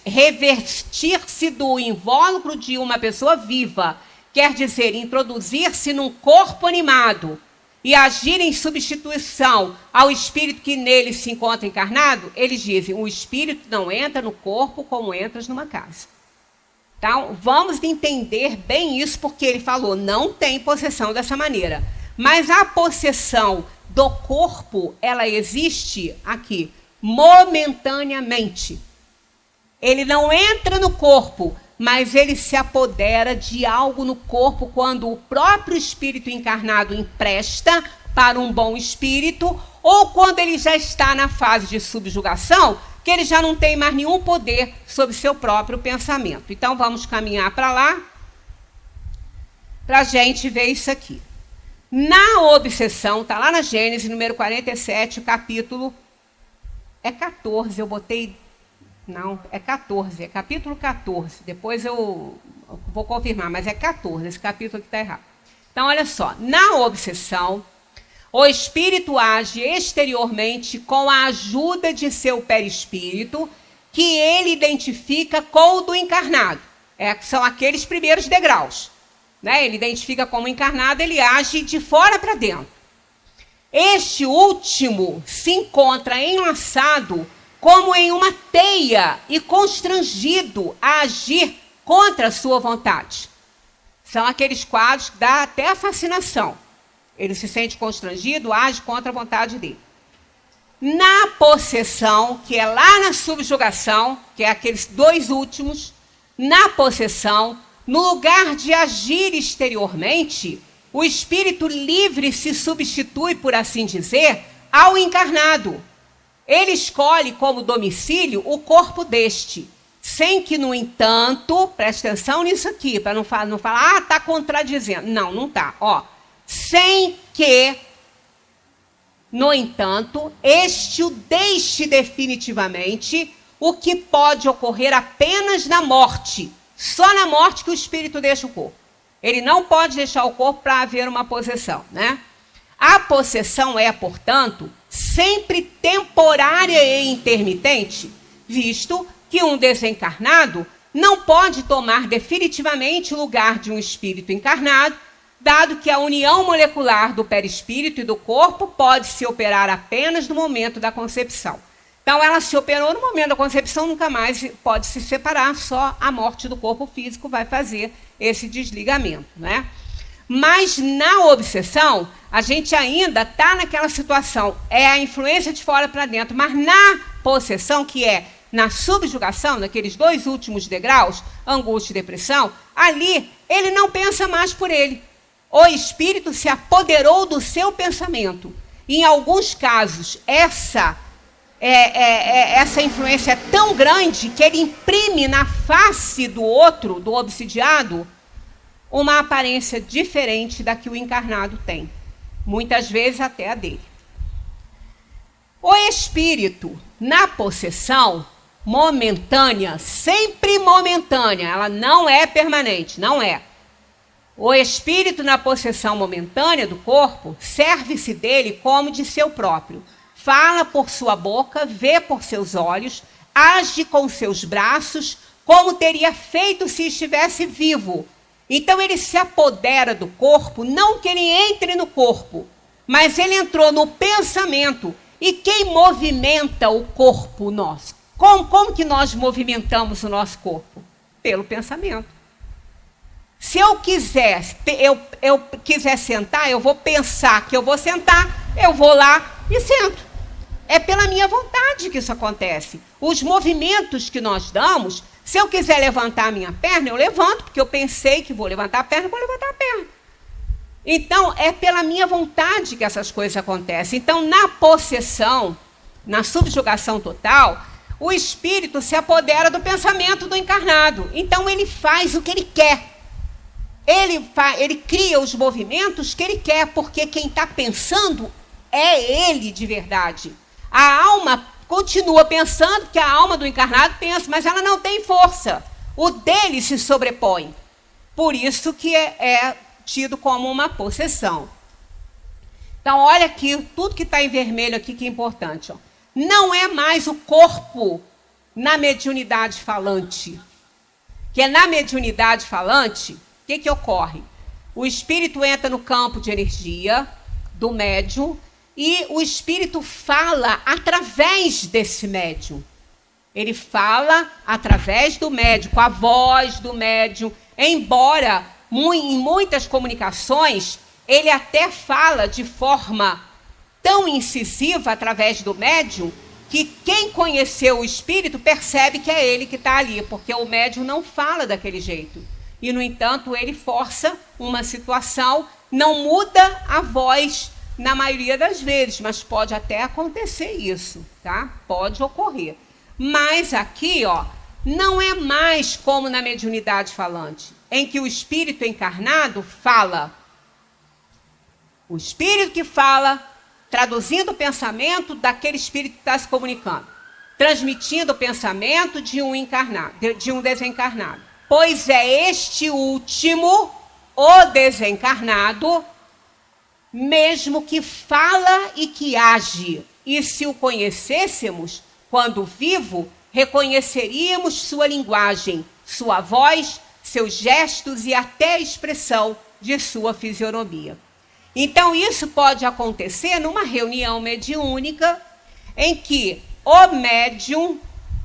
revestir-se do invólucro de uma pessoa viva, quer dizer, introduzir-se num corpo animado e agir em substituição ao espírito que nele se encontra encarnado? Eles dizem, o espírito não entra no corpo como entras numa casa. Então, vamos entender bem isso, porque ele falou, não tem possessão dessa maneira. Mas a possessão do corpo, ela existe aqui, momentaneamente. Ele não entra no corpo, mas ele se apodera de algo no corpo quando o próprio espírito encarnado empresta para um bom espírito, ou quando ele já está na fase de subjugação, que ele já não tem mais nenhum poder sobre seu próprio pensamento. Então, vamos caminhar para lá, para a gente ver isso aqui. Na obsessão, está lá na Gênesis, número 47, o capítulo... É 14, eu botei... Não, é 14, é capítulo 14. Depois eu vou confirmar, mas é 14, esse capítulo aqui está errado. Então, olha só. Na obsessão, o espírito age exteriormente com a ajuda de seu perispírito, que ele identifica com o do encarnado. São aqueles primeiros degraus. Né? Ele identifica como encarnado, ele age de fora para dentro. Este último se encontra enlaçado como em uma teia e constrangido a agir contra a sua vontade. São aqueles quadros que dá até a fascinação. Ele se sente constrangido, age contra a vontade dele. Na possessão, que é lá na subjugação, que é aqueles dois últimos, na possessão, no lugar de agir exteriormente, o espírito livre se substitui, por assim dizer, ao encarnado. Ele escolhe como domicílio o corpo deste, sem que, no entanto, preste atenção nisso aqui, para não falar, está contradizendo. Não, não está. Sem que, no entanto, este o deixe definitivamente, o que pode ocorrer apenas na morte. Só na morte que o espírito deixa o corpo. Ele não pode deixar o corpo para haver uma possessão, né? A possessão é, portanto, sempre temporária e intermitente, visto que um desencarnado não pode tomar definitivamente o lugar de um espírito encarnado, dado que a união molecular do perispírito e do corpo pode se operar apenas no momento da concepção. Então, ela se operou no momento da concepção, nunca mais pode se separar, só a morte do corpo físico vai fazer esse desligamento, né? Mas na obsessão, a gente ainda está naquela situação, é a influência de fora para dentro, mas na possessão, que é na subjugação, naqueles 2 últimos degraus, angústia e depressão, ali ele não pensa mais por ele. O espírito se apoderou do seu pensamento. Em alguns casos, essa influência é tão grande que ele imprime na face do outro, do obsidiado, uma aparência diferente da que o encarnado tem. Muitas vezes até a dele. O espírito, na possessão momentânea, sempre momentânea, ela não é permanente, não é. O espírito na possessão momentânea do corpo serve-se dele como de seu próprio. Fala por sua boca, vê por seus olhos, age com seus braços, como teria feito se estivesse vivo. Então ele se apodera do corpo, não que ele entre no corpo, mas ele entrou no pensamento. E quem movimenta o corpo nosso? Como que nós movimentamos o nosso corpo? Pelo pensamento. Se eu quiser sentar, eu vou pensar que eu vou sentar, eu vou lá e sento. É pela minha vontade que isso acontece. Os movimentos que nós damos, se eu quiser levantar a minha perna, eu levanto, porque eu pensei que vou levantar a perna, eu vou levantar a perna. Então, é pela minha vontade que essas coisas acontecem. Então, na possessão, na subjugação total, o espírito se apodera do pensamento do encarnado. Então, ele faz o que ele quer. Ele cria os movimentos que ele quer, porque quem está pensando é ele de verdade. A alma continua pensando, que a alma do encarnado pensa, mas ela não tem força. O dele se sobrepõe. Por isso que é tido como uma possessão. Então, olha aqui, tudo que está em vermelho aqui que é importante. Ó. Não é mais o corpo na mediunidade falante. Que é na mediunidade falante, o que ocorre? O espírito entra no campo de energia do médium e o espírito fala através desse médium. Ele fala através do médium, com a voz do médium, embora em muitas comunicações ele até fala de forma tão incisiva através do médium que quem conheceu o espírito percebe que é ele que está ali, porque o médium não fala daquele jeito. E, no entanto, ele força uma situação, não muda a voz na maioria das vezes, mas pode até acontecer isso, tá? Pode ocorrer. Mas aqui, ó, não é mais como na mediunidade falante, em que o espírito encarnado fala. O espírito que fala, traduzindo o pensamento daquele espírito que está se comunicando, transmitindo o pensamento de um encarnado, de um desencarnado. Pois é este último, o desencarnado, mesmo que fala e que age. E se o conhecêssemos, quando vivo, reconheceríamos sua linguagem, sua voz, seus gestos e até a expressão de sua fisionomia. Então, isso pode acontecer numa reunião mediúnica em que o médium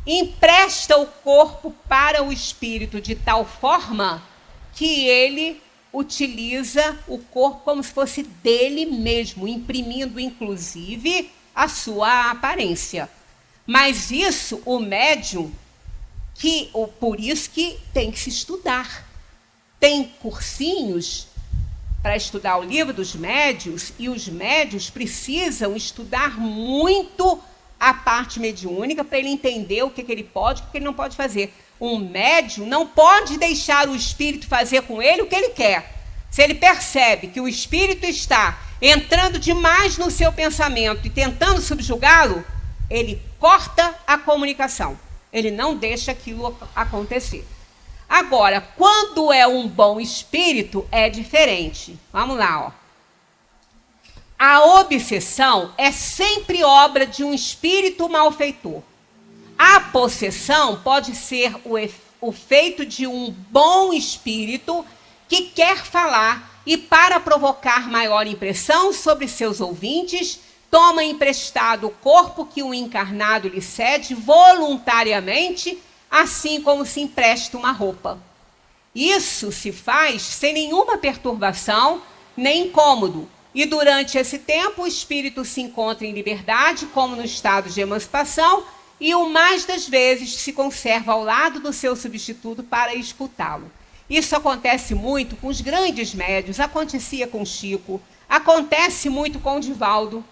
empresta o corpo para o espírito de tal forma que ele utiliza o corpo como se fosse dele mesmo, imprimindo, inclusive, a sua aparência. Mas isso, o médium, por isso que tem que se estudar. Tem cursinhos para estudar o livro dos médiuns, e os médiuns precisam estudar muito a parte mediúnica para ele entender o que ele pode e o que ele não pode fazer. Um médium não pode deixar o espírito fazer com ele o que ele quer. Se ele percebe que o espírito está entrando demais no seu pensamento e tentando subjugá-lo, ele corta a comunicação. Ele não deixa aquilo acontecer. Agora, quando é um bom espírito, é diferente. Vamos lá, ó. A obsessão é sempre obra de um espírito malfeitor. A possessão pode ser o feito de um bom espírito que quer falar e, para provocar maior impressão sobre seus ouvintes, toma emprestado o corpo que o encarnado lhe cede voluntariamente, assim como se empresta uma roupa. Isso se faz sem nenhuma perturbação nem incômodo, e durante esse tempo o espírito se encontra em liberdade, como no estado de emancipação, e o mais das vezes se conserva ao lado do seu substituto para escutá-lo. Isso acontece muito com os grandes médiuns, acontecia com Chico, acontece muito com o Divaldo.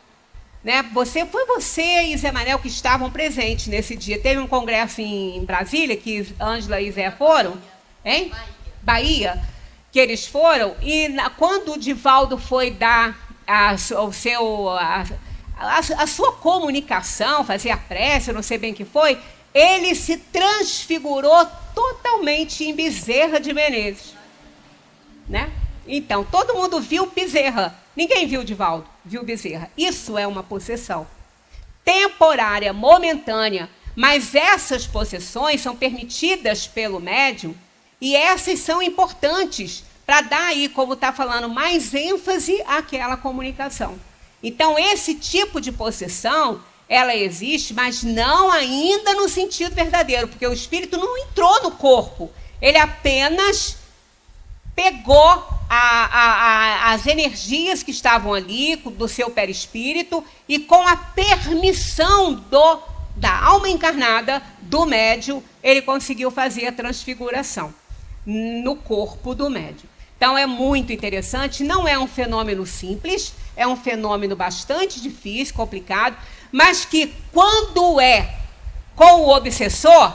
Né? Foi você e Zé Manel que estavam presentes nesse dia. Teve um congresso em Brasília, que Ângela e Zé foram, hein? Bahia, que eles foram, e quando o Divaldo foi dar a sua comunicação, fazer a prece, eu não sei bem o que foi, ele se transfigurou totalmente em Bezerra de Menezes. Né? Então, todo mundo viu Bezerra. Ninguém viu Divaldo, viu Bezerra. Isso é uma possessão temporária, momentânea, mas essas possessões são permitidas pelo médium e essas são importantes para dar aí, como está falando, mais ênfase àquela comunicação. Então, esse tipo de possessão, ela existe, mas não ainda no sentido verdadeiro, porque o espírito não entrou no corpo, ele apenas pegou as energias que estavam ali, do seu perispírito, e com a permissão da alma encarnada, do médium, ele conseguiu fazer a transfiguração no corpo do médium. Então, é muito interessante, não é um fenômeno simples, é um fenômeno bastante difícil, complicado, mas que, quando é com o obsessor,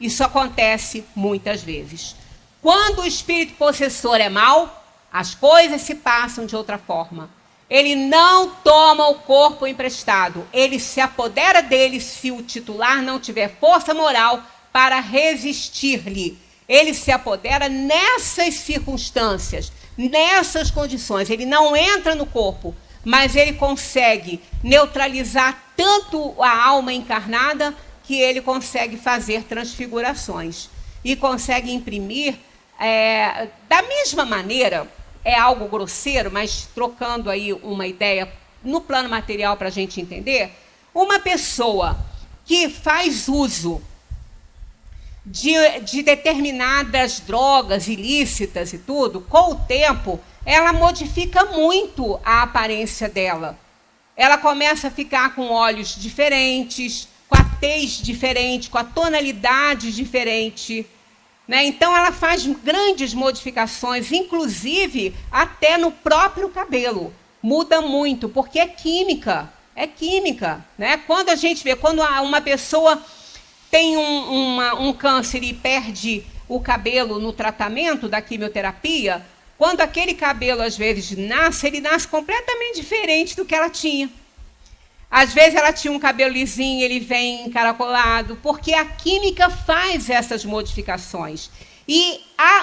isso acontece muitas vezes. Quando o espírito possessor é mau, as coisas se passam de outra forma. Ele não toma o corpo emprestado, ele se apodera dele se o titular não tiver força moral para resistir-lhe. Ele se apodera nessas circunstâncias, nessas condições. Ele não entra no corpo, mas ele consegue neutralizar tanto a alma encarnada que ele consegue fazer transfigurações e consegue imprimir. Da mesma maneira, é algo grosseiro, mas trocando aí uma ideia no plano material para a gente entender, uma pessoa que faz uso de determinadas drogas ilícitas e tudo, com o tempo, ela modifica muito a aparência dela. Ela começa a ficar com olhos diferentes, com a tez diferente, com a tonalidade diferente. Né? Então, ela faz grandes modificações, inclusive até no próprio cabelo. Muda muito, porque é química. É química. Né? Quando a gente vê, quando uma pessoa tem um câncer e perde o cabelo no tratamento da quimioterapia, quando aquele cabelo, às vezes, nasce, ele nasce completamente diferente do que ela tinha. Às vezes ela tinha um cabelo lisinho, ele vem encaracolado, porque a química faz essas modificações. E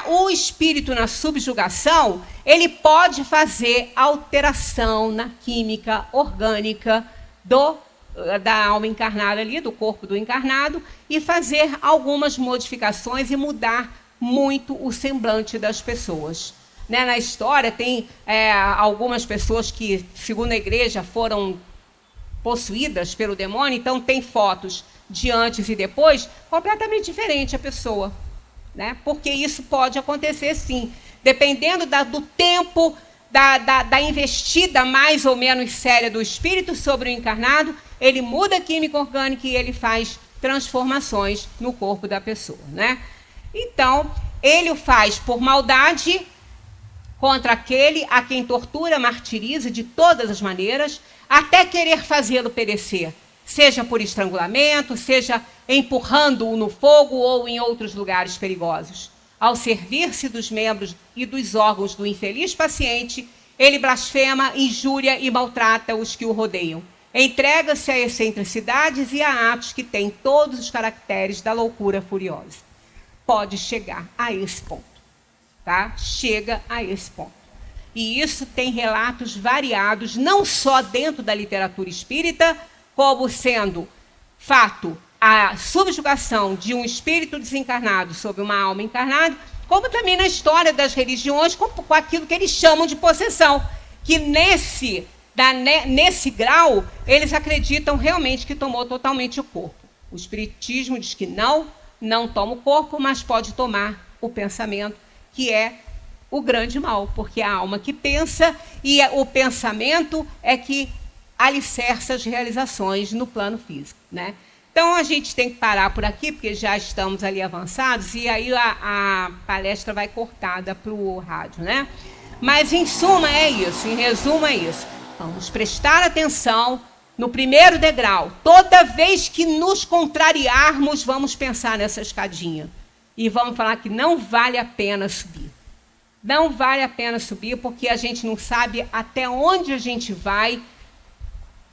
o espírito na subjugação, ele pode fazer alteração na química orgânica da alma encarnada ali, do corpo do encarnado, e fazer algumas modificações e mudar muito o semblante das pessoas. Né? Na história tem algumas pessoas que, segundo a igreja, foram possuídas pelo demônio, então tem fotos de antes e depois, completamente diferente a pessoa. Né? Porque isso pode acontecer sim, dependendo do tempo, da investida mais ou menos séria do espírito sobre o encarnado, ele muda a química orgânica e ele faz transformações no corpo da pessoa. Né? Então, ele o faz por maldade contra aquele a quem tortura, martiriza de todas as maneiras, até querer fazê-lo perecer, seja por estrangulamento, seja empurrando-o no fogo ou em outros lugares perigosos. Ao servir-se dos membros e dos órgãos do infeliz paciente, ele blasfema, injúria e maltrata os que o rodeiam. Entrega-se a excentricidades e a atos que têm todos os caracteres da loucura furiosa. Pode chegar a esse ponto. Tá? Chega a esse ponto. E isso tem relatos variados, não só dentro da literatura espírita, como sendo fato a subjugação de um espírito desencarnado sobre uma alma encarnada, como também na história das religiões, com aquilo que eles chamam de possessão, que nesse grau, eles acreditam realmente que tomou totalmente o corpo. O espiritismo diz que não toma o corpo, mas pode tomar o pensamento, que é o grande mal, porque é a alma que pensa, e o pensamento é que alicerça as realizações no plano físico, né? Então, a gente tem que parar por aqui, porque já estamos ali avançados, e aí a palestra vai cortada para o rádio, né? Mas, em suma, é isso, em resumo, é isso. Vamos prestar atenção no primeiro degrau. Toda vez que nos contrariarmos, vamos pensar nessa escadinha. E vamos falar que não vale a pena subir. Não vale a pena subir, porque a gente não sabe até onde a gente vai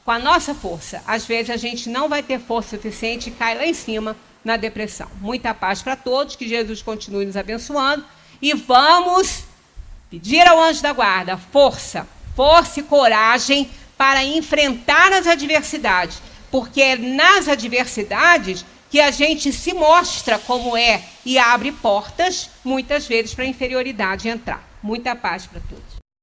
com a nossa força. Às vezes a gente não vai ter força suficiente e cai lá em cima na depressão. Muita paz para todos, que Jesus continue nos abençoando. E vamos pedir ao anjo da guarda força e coragem para enfrentar as adversidades. Porque é nas adversidades que a gente se mostra como é e abre portas, muitas vezes, para a inferioridade entrar. Muita paz para todos.